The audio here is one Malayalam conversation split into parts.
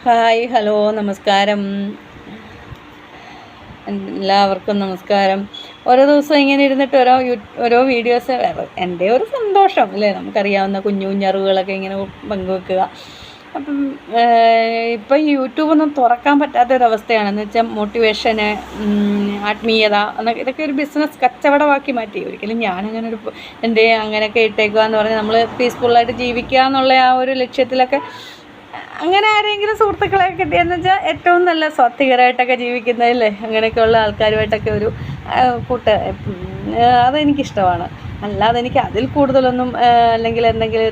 ഹായ്, ഹലോ, നമസ്കാരം. എല്ലാവർക്കും നമസ്കാരം. ഓരോ ദിവസം ഇങ്ങനെ ഇരുന്നിട്ട് ഓരോ വീഡിയോസ്, എൻ്റെ ഒരു സന്തോഷം അല്ലേ, നമുക്കറിയാവുന്ന കുഞ്ഞു കുഞ്ഞറിവുകളൊക്കെ ഇങ്ങനെ പങ്കുവെക്കുക. അപ്പം ഇപ്പം ഈ യൂട്യൂബൊന്നും തുറക്കാൻ പറ്റാത്തൊരവസ്ഥയാണ്. എന്ന് വെച്ചാൽ മോട്ടിവേഷന്, ആത്മീയത എന്നൊക്കെ, ഇതൊക്കെ ഒരു ബിസിനസ് കച്ചവടമാക്കി മാറ്റി. ഒരിക്കലും ഞാനങ്ങനെ എൻ്റെ അങ്ങനെയൊക്കെ ഇട്ടേക്കുക എന്ന് പറഞ്ഞാൽ നമ്മൾ പീസ്ഫുള്ളായിട്ട് ജീവിക്കുക എന്നുള്ള ആ ഒരു ലക്ഷ്യത്തിലൊക്കെ അങ്ങനെ ആരെങ്കിലും സുഹൃത്തുക്കളെ കിട്ടിയെന്ന് വെച്ചാൽ ഏറ്റവും നല്ല സ്വാത്വികരായിട്ടൊക്കെ ജീവിക്കുന്നതല്ലേ, അങ്ങനെയൊക്കെയുള്ള ആൾക്കാരുമായിട്ടൊക്കെ ഒരു കൂട്ട്, അതെനിക്കിഷ്ടമാണ്. അല്ലാതെ എനിക്ക് അതിൽ കൂടുതലൊന്നും അല്ലെങ്കിൽ എന്തെങ്കിലും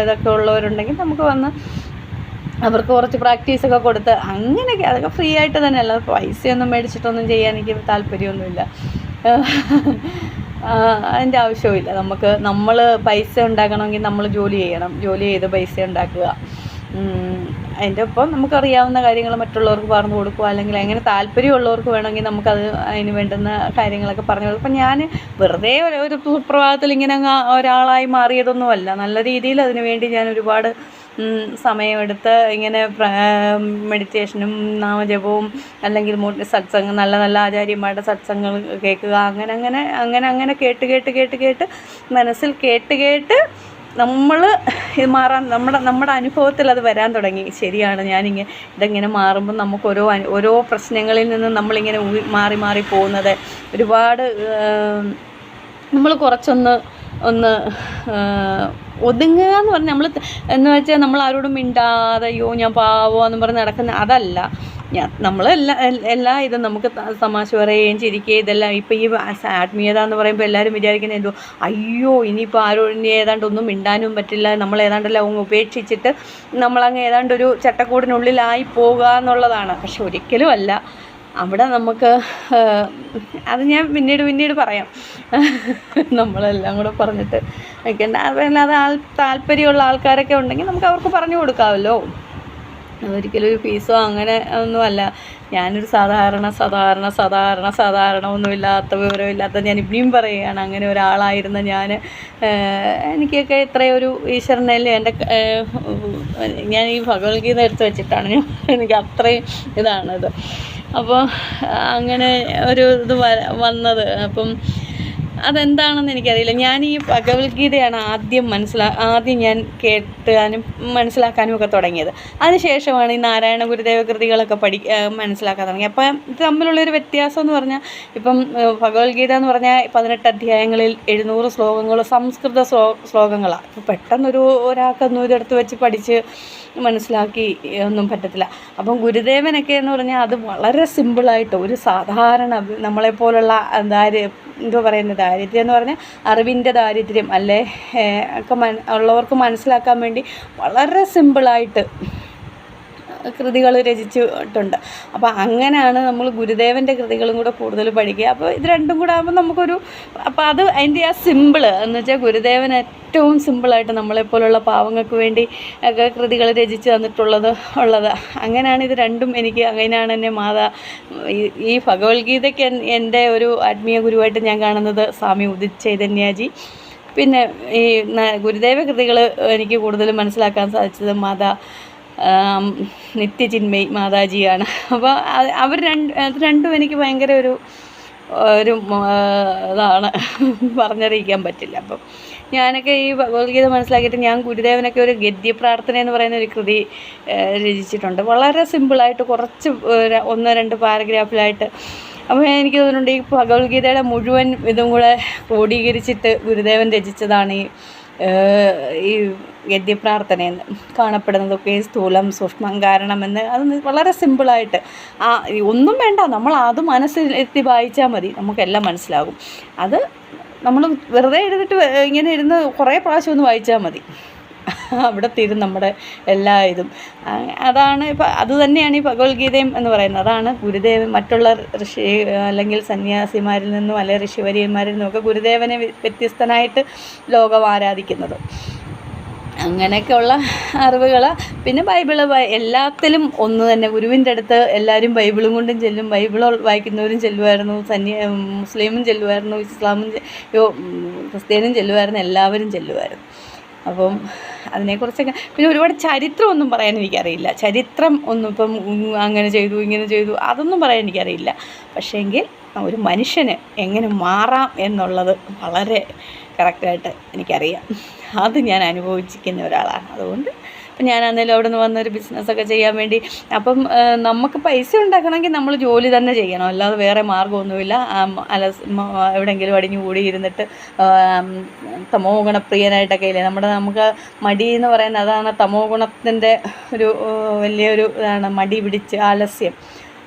ഇതൊക്കെ ഉള്ളവരുണ്ടെങ്കിൽ നമുക്ക് വന്ന് അവർക്ക് കുറച്ച് പ്രാക്ടീസൊക്കെ കൊടുത്ത് അങ്ങനെയൊക്കെ, അതൊക്കെ ഫ്രീ ആയിട്ട് തന്നെ, അല്ലാതെ പൈസയൊന്നും മേടിച്ചിട്ടൊന്നും ചെയ്യാൻ എനിക്ക് താല്പര്യമൊന്നുമില്ല. അതിൻ്റെ ആവശ്യവുമില്ല. നമ്മൾ പൈസ ഉണ്ടാക്കണമെങ്കിൽ നമ്മൾ ജോലി ചെയ്യണം, ജോലി ചെയ്ത് പൈസ ഉണ്ടാക്കുക. അതിൻ്റെ ഒപ്പം നമുക്കറിയാവുന്ന കാര്യങ്ങൾ മറ്റുള്ളവർക്ക് പറഞ്ഞു കൊടുക്കുക, അല്ലെങ്കിൽ അങ്ങനെ താല്പര്യമുള്ളവർക്ക് വേണമെങ്കിൽ നമുക്കത് അതിന് വേണ്ടുന്ന കാര്യങ്ങളൊക്കെ പറഞ്ഞു കൊടുക്കും. അപ്പം ഞാൻ വെറുതെ ഒരു സുപ്രഭാതത്തിൽ ഇങ്ങനെ ഒരാളായി മാറിയതൊന്നുമല്ല. നല്ല രീതിയിൽ അതിനു വേണ്ടി ഞാൻ ഒരുപാട് സമയമെടുത്ത് ഇങ്ങനെ മെഡിറ്റേഷനും നാമജപവും അല്ലെങ്കിൽ സത്സംഗം, നല്ല നല്ല ആചാര്യന്മാരുടെ സത്സംഗങ്ങൾ കേൾക്കുക, അങ്ങനെ കേട്ട് മനസ്സിൽ കേട്ട് നമ്മൾ മാറാൻ, നമ്മുടെ അനുഭവത്തിൽ അത് വരാൻ തുടങ്ങി. ശരിയാണ്, ഇതെങ്ങനെ മാറുമ്പോൾ നമുക്ക് ഓരോ പ്രശ്നങ്ങളിൽ നിന്ന് നമ്മളിങ്ങനെ മാറി പോകുന്നത്, ഒരുപാട് നമ്മൾ കുറച്ചൊന്ന് ഒതുങ്ങുക എന്ന് പറഞ്ഞാൽ എന്ന് വെച്ചാൽ നമ്മൾ ആരോടും മിണ്ടാതെ അയ്യോ ഞാൻ പാവമെന്ന് പറഞ്ഞ് നടക്കുന്ന അതല്ല. നമ്മൾ എല്ലാ ഇതും നമുക്ക് തമാശ പറയുകയും ചിരിക്കുകയും ഇതെല്ലാം. ഇപ്പോൾ ഈ ആത്മീയത എന്ന് പറയുമ്പോൾ എല്ലാവരും വിചാരിക്കുന്നത് എന്തോ, അയ്യോ ഇനിയിപ്പോൾ ഇനി ഏതാണ്ട് ഒന്നും മിണ്ടാനും പറ്റില്ല, നമ്മൾ ഏതാണ്ടെല്ലാം അങ്ങ് ഉപേക്ഷിച്ചിട്ട് നമ്മളങ്ങ് ഏതാണ്ടൊരു ചട്ടക്കൂടിനുള്ളിലായി പോകുക എന്നുള്ളതാണ്. പക്ഷെ ഒരിക്കലും അല്ല. അവിടെ നമുക്ക് അത് ഞാൻ പിന്നീട് പറയാം. നമ്മളെല്ലാം കൂടെ പറഞ്ഞിട്ട് വയ്ക്കേണ്ട. അതല്ലാതെ താല്പര്യമുള്ള ആൾക്കാരൊക്കെ ഉണ്ടെങ്കിൽ നമുക്ക് അവർക്ക് പറഞ്ഞു കൊടുക്കാമല്ലോ. ഒരിക്കലും ഒരു ഫീസോ അങ്ങനെ ഒന്നുമല്ല. ഞാനൊരു സാധാരണ ഒന്നുമില്ലാത്ത വിവരമില്ലാത്ത, ഞാൻ ഇനിയും പറയുകയാണ്, അങ്ങനെ ഒരാളായിരുന്ന എനിക്കൊക്കെ ഇത്രയൊരു ഈശ്വരനല്ലേ ഞാൻ ഈ ഭഗവത്ഗീത എടുത്ത് വെച്ചിട്ടാണ് എനിക്ക് അത്രയും ഇതാണത്. അപ്പോൾ അങ്ങനെ ഒരു ഇത് വന്നത്. അപ്പം അതെന്താണെന്ന് എനിക്കറിയില്ല. ഞാൻ ഈ ഭഗവത്ഗീതയാണ് ആദ്യം ഞാൻ കേട്ടാനും മനസ്സിലാക്കാനും ഒക്കെ തുടങ്ങിയത്. അതിനുശേഷമാണ് ഈ നാരായണ ഗുരുദേവ കൃതികളൊക്കെ മനസ്സിലാക്കാൻ തുടങ്ങി. അപ്പം ഇത് തമ്മിലുള്ളൊരു വ്യത്യാസം എന്ന് പറഞ്ഞാൽ, ഇപ്പം ഭഗവത്ഗീത എന്ന് പറഞ്ഞാൽ 18 അധ്യായങ്ങളിൽ 700 ശ്ലോകങ്ങൾ സംസ്കൃത ശ്ലോകങ്ങളാണ്. അപ്പോൾ പെട്ടെന്നൊരു ഒരാൾക്കൊന്നും ഇതെടുത്ത് വെച്ച് പഠിച്ച് മനസ്സിലാക്കി ഒന്നും പറ്റത്തില്ല. അപ്പം ഗുരുദേവനൊക്കെ എന്ന് പറഞ്ഞാൽ അത് വളരെ സിമ്പിളായിട്ട്, ഒരു സാധാരണ നമ്മളെപ്പോലുള്ള ദാരിദ്ര്യം എന്ന് പറഞ്ഞാൽ അറിവിൻ്റെ ദാരിദ്ര്യം അല്ലേ ഒക്കെ ഉള്ളവർക്ക് മനസ്സിലാക്കാൻ വേണ്ടി വളരെ സിമ്പിളായിട്ട് കൃതികൾ രചിച്ചിട്ടുണ്ട്. അപ്പോൾ അങ്ങനെയാണ് നമ്മൾ ഗുരുദേവൻ്റെ കൃതികളും കൂടെ കൂടുതൽ പഠിക്കുക. അപ്പോൾ ഇത് രണ്ടും കൂടെ ആകുമ്പോൾ അപ്പോൾ അതിൻ്റെ ആ സിമ്പിൾ എന്ന് വെച്ചാൽ ഗുരുദേവൻ ഏറ്റവും സിമ്പിളായിട്ട് നമ്മളെപ്പോലുള്ള പാവങ്ങൾക്ക് വേണ്ടി ഒക്കെ കൃതികൾ രചിച്ച് തന്നിട്ടുള്ളത്. അങ്ങനെയാണ് ഇത് രണ്ടും. അങ്ങനെയാണ് എന്നെ ഈ ഭഗവത്ഗീതയ്ക്ക് എൻ്റെ ഒരു ആത്മീയ ഗുരുവായിട്ട് ഞാൻ കാണുന്നത് സ്വാമി ഉദിത് ചൈതന്യജി. പിന്നെ ഈ ഗുരുദേവ കൃതികൾ എനിക്ക് കൂടുതൽ മനസ്സിലാക്കാൻ സാധിച്ചത് നിത്യചിന്മയി മാതാജിയാണ്. അപ്പോൾ അവർ രണ്ടും എനിക്ക് ഭയങ്കര ഒരു ഇതാണ്, പറഞ്ഞറിയിക്കാൻ പറ്റില്ല. അപ്പം ഞാനൊക്കെ ഈ ഭഗവത്ഗീത മനസ്സിലാക്കിയിട്ട് ഞാൻ ഗുരുദേവനൊക്കെ ഒരു ഗദ്യപ്രാർത്ഥന എന്ന് പറയുന്ന ഒരു കൃതി രചിച്ചിട്ടുണ്ട്. വളരെ സിമ്പിളായിട്ട് കുറച്ച് 1-2 പാരഗ്രാഫിലായിട്ട്. അപ്പോൾ എനിക്ക് തോന്നുന്നുണ്ട് ഈ ഭഗവത്ഗീതയുടെ മുഴുവൻ ഇതും കൂടെ ക്രോഡീകരിച്ചിട്ട് ഗുരുദേവൻ രചിച്ചതാണ് ഈ ഗദ്യപ്രാർത്ഥനയെന്ന് കാണപ്പെടുന്നതൊക്കെ സ്ഥൂലം സൂക്ഷ്മം കാരണമെന്ന്. അത് വളരെ സിമ്പിളായിട്ട് ഒന്നും വേണ്ട, നമ്മൾ അത് മനസ്സിലെത്തി വായിച്ചാൽ മതി, നമുക്കെല്ലാം മനസ്സിലാകും. അത് നമ്മൾ വെറുതെ ഇങ്ങനെ ഇരുന്ന് കുറേ പ്രാവശ്യം ഒന്ന് വായിച്ചാൽ മതി, അവിടെ തീരും നമ്മുടെ എല്ലാ ഇതും. അതാണ് അത് തന്നെയാണ് ഈ ഭഗവത്ഗീതയും എന്ന് പറയുന്നത്. അതാണ് ഗുരുദേവൻ മറ്റുള്ള ഋഷി അല്ലെങ്കിൽ സന്യാസിമാരിൽ നിന്നും അല്ലെങ്കിൽ ഋഷിവര്യന്മാരിൽ നിന്നുമൊക്കെ ഗുരുദേവനെ വ്യത്യസ്തനായിട്ട് ലോകം ആരാധിക്കുന്നത്. അങ്ങനെയൊക്കെയുള്ള അറിവുകൾ. പിന്നെ എല്ലാത്തിലും ഒന്ന് തന്നെ. ഗുരുവിൻ്റെ അടുത്ത് എല്ലാവരും ബൈബിളും കൊണ്ടും ചെല്ലും. ബൈബിൾ വായിക്കുന്നവരും ചെല്ലുമായിരുന്നു, മുസ്ലിമും ചെല്ലുമായിരുന്നു, ക്രിസ്ത്യാനും ചെല്ലുമായിരുന്നു, എല്ലാവരും ചെല്ലുമായിരുന്നു. അപ്പം അതിനെക്കുറിച്ചൊക്കെ പിന്നെ ഒരുപാട് ചരിത്രമൊന്നും പറയാൻ എനിക്കറിയില്ല. ചരിത്രം ഒന്നും ഇപ്പം അങ്ങനെ ചെയ്തു ഇങ്ങനെ ചെയ്തു അതൊന്നും പറയാൻ എനിക്കറിയില്ല. പക്ഷേങ്കിൽ ഒരു മനുഷ്യന് എങ്ങനെ മാറാം എന്നുള്ളത് വളരെ കറക്റ്റായിട്ട് എനിക്കറിയാം. അത് ഞാൻ അനുഭവിച്ചിരിക്കുന്ന ഒരാളാണ്. അതുകൊണ്ട് ഇപ്പം ഞാനാണെങ്കിലും അവിടെ നിന്ന് വന്നൊരു ബിസിനസ്സൊക്കെ ചെയ്യാൻ വേണ്ടി അപ്പം നമുക്ക് പൈസ ഉണ്ടാക്കണമെങ്കിൽ നമ്മൾ ജോലി തന്നെ ചെയ്യണം, അല്ലാതെ വേറെ മാർഗ്ഗമൊന്നുമില്ല. എവിടെയെങ്കിലും അടിഞ്ഞു കൂടി ഇരുന്നിട്ട് തമോ ഗുണപ്രിയനായിട്ടൊക്കെ ഇല്ലേ നമുക്ക് മടി എന്ന് പറയുന്നത് അതാണ് തമോ ഗുണത്തിൻ്റെ ഒരു വലിയൊരു ഇതാണ്. മടി പിടിച്ച് ആലസ്യം,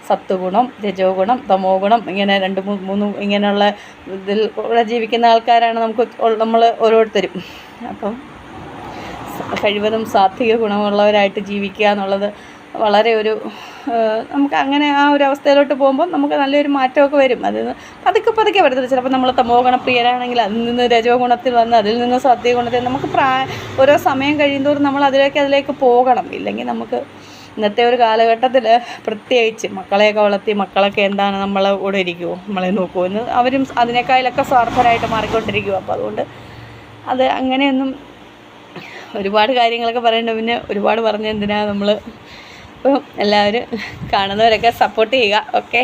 സത്വഗുണം, രജോ ഗുണം, തമോ ഗുണം, ഇങ്ങനെ 2-3 ഇങ്ങനെയുള്ള ഇതിൽ കൂടെ ജീവിക്കുന്ന ആൾക്കാരാണ് നമ്മൾ ഓരോരുത്തരും. അപ്പം കഴിവതും സാത്വിക ഗുണമുള്ളവരായിട്ട് ജീവിക്കുക എന്നുള്ളത് വളരെ ഒരു നമുക്ക് അങ്ങനെ ആ ഒരു അവസ്ഥയിലോട്ട് പോകുമ്പോൾ നമുക്ക് നല്ലൊരു മാറ്റമൊക്കെ വരും. അത് പതുക്കെ വരത്തില്ല. ചിലപ്പോൾ നമ്മൾ തമോ ഗുണപ്രിയരാണെങ്കിൽ അതിൽ നിന്ന് രജോ ഗുണത്തിൽ വന്ന് അതിൽ നിന്ന് സാത്വിക ഗുണത്തിൽ നമുക്ക് ഓരോ സമയം കഴിയുന്തോറും നമ്മൾ അതിലേക്ക് പോകണം. ഇല്ലെങ്കിൽ നമുക്ക് ഇന്നത്തെ ഒരു കാലഘട്ടത്തിൽ പ്രത്യേകിച്ച് മക്കളെയൊക്കെ വളർത്തി മക്കളൊക്കെ എന്താണ് നമ്മളെ കൂടെ ഇരിക്കുമോ, നമ്മളെ നോക്കുമോ എന്ന് അവരും അതിനേക്കാളൊക്കെ സ്വാർത്ഥരായിട്ട് മാറിക്കൊണ്ടിരിക്കുമോ. അപ്പോൾ അതുകൊണ്ട് അത് അങ്ങനെയൊന്നും ഒരുപാട് കാര്യങ്ങളൊക്കെ പറയേണ്ട, പിന്നെ ഒരുപാട് പറഞ്ഞ എന്തിനാണ് നമ്മൾ. അപ്പം എല്ലാവരും കാണുന്നവരൊക്കെ സപ്പോർട്ട് ചെയ്യുക. ഓക്കെ.